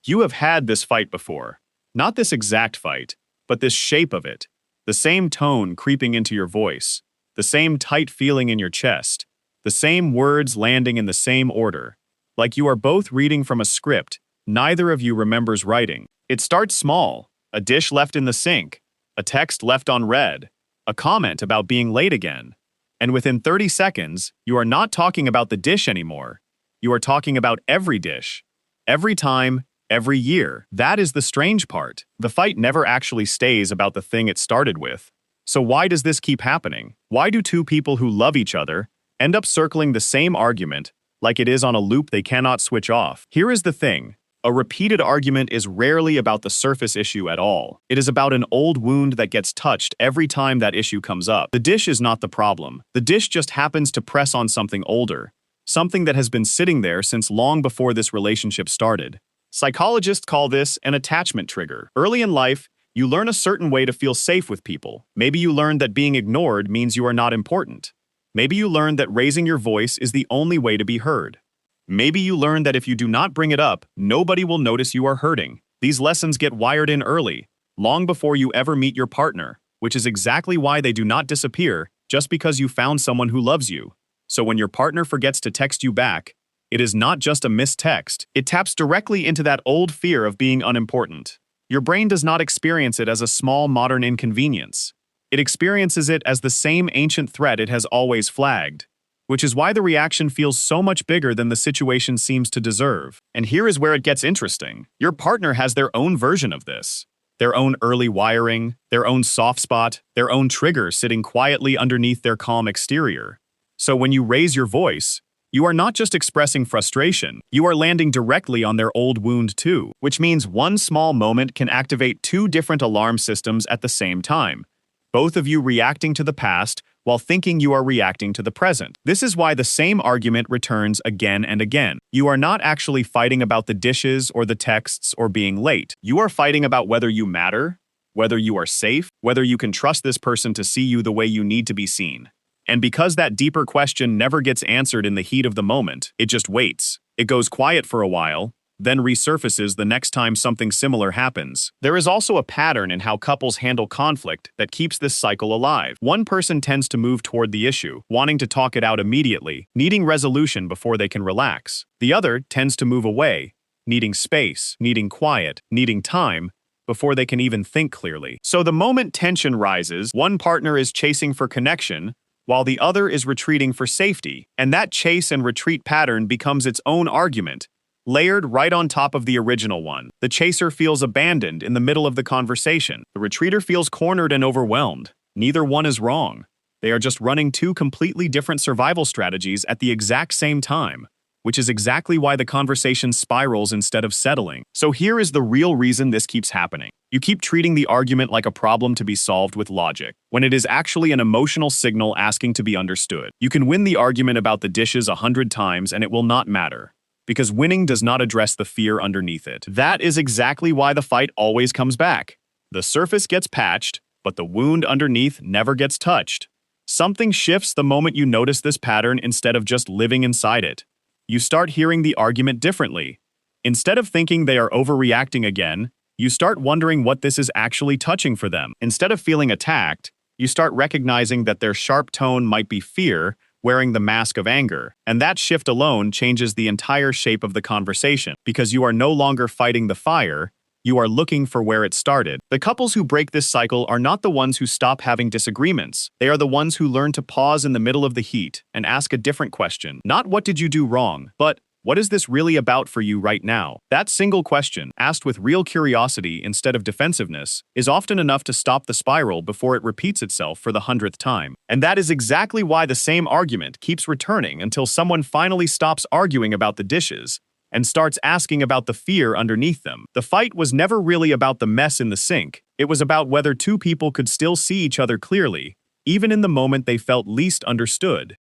You have had this fight before. Not this exact fight, but this shape of it. The same tone creeping into your voice. The same tight feeling in your chest. The same words landing in the same order. Like you are both reading from a script neither of you remembers writing. It starts small. A dish left in the sink. A text left unread. A comment about being late again. And within 30 seconds, you are not talking about the dish anymore. You are talking about every dish. Every time, every year. That is the strange part. The fight never actually stays about the thing it started with. So why does this keep happening? Why do two people who love each other end up circling the same argument like it is on a loop they cannot switch off? Here is the thing. A repeated argument is rarely about the surface issue at all. It is about an old wound that gets touched every time that issue comes up. The dish is not the problem. The dish just happens to press on something older, something that has been sitting there since long before this relationship started. Psychologists call this an attachment trigger. Early in life, you learn a certain way to feel safe with people. Maybe you learned that being ignored means you are not important. Maybe you learned that raising your voice is the only way to be heard. Maybe you learned that if you do not bring it up, nobody will notice you are hurting. These lessons get wired in early, long before you ever meet your partner, which is exactly why they do not disappear just because you found someone who loves you. So when your partner forgets to text you back, it is not just a missed text. It taps directly into that old fear of being unimportant. Your brain does not experience it as a small modern inconvenience. It experiences it as the same ancient threat it has always flagged, which is why the reaction feels so much bigger than the situation seems to deserve. And here is where it gets interesting. Your partner has their own version of this. Their own early wiring, their own soft spot, their own trigger sitting quietly underneath their calm exterior. So when you raise your voice, you are not just expressing frustration, you are landing directly on their old wound too, which means one small moment can activate two different alarm systems at the same time, both of you reacting to the past while thinking you are reacting to the present. This is why the same argument returns again and again. You are not actually fighting about the dishes or the texts or being late. You are fighting about whether you matter, whether you are safe, whether you can trust this person to see you the way you need to be seen. And because that deeper question never gets answered in the heat of the moment, it just waits. It goes quiet for a while, then resurfaces the next time something similar happens. There is also a pattern in how couples handle conflict that keeps this cycle alive. One person tends to move toward the issue, wanting to talk it out immediately, needing resolution before they can relax. The other tends to move away, needing space, needing quiet, needing time, before they can even think clearly. So the moment tension rises, one partner is chasing for connection, while the other is retreating for safety, and that chase and retreat pattern becomes its own argument, layered right on top of the original one. The chaser feels abandoned in the middle of the conversation. The retreater feels cornered and overwhelmed. Neither one is wrong. They are just running two completely different survival strategies at the exact same time, which is exactly why the conversation spirals instead of settling. So here is the real reason this keeps happening. You keep treating the argument like a problem to be solved with logic, when it is actually an emotional signal asking to be understood. You can win the argument about the dishes 100 times and it will not matter, because winning does not address the fear underneath it. That is exactly why the fight always comes back. The surface gets patched, but the wound underneath never gets touched. Something shifts the moment you notice this pattern instead of just living inside it. You start hearing the argument differently. Instead of thinking they are overreacting again, you start wondering what this is actually touching for them. Instead of feeling attacked, you start recognizing that their sharp tone might be fear, wearing the mask of anger. And that shift alone changes the entire shape of the conversation, because you are no longer fighting the fire, you are looking for where it started. The couples who break this cycle are not the ones who stop having disagreements. They are the ones who learn to pause in the middle of the heat and ask a different question. Not what did you do wrong, but what is this really about for you right now? That single question, asked with real curiosity instead of defensiveness, is often enough to stop the spiral before it repeats itself for the 100th time. And that is exactly why the same argument keeps returning until someone finally stops arguing about the dishes and starts asking about the fear underneath them. The fight was never really about the mess in the sink. It was about whether two people could still see each other clearly, even in the moment they felt least understood.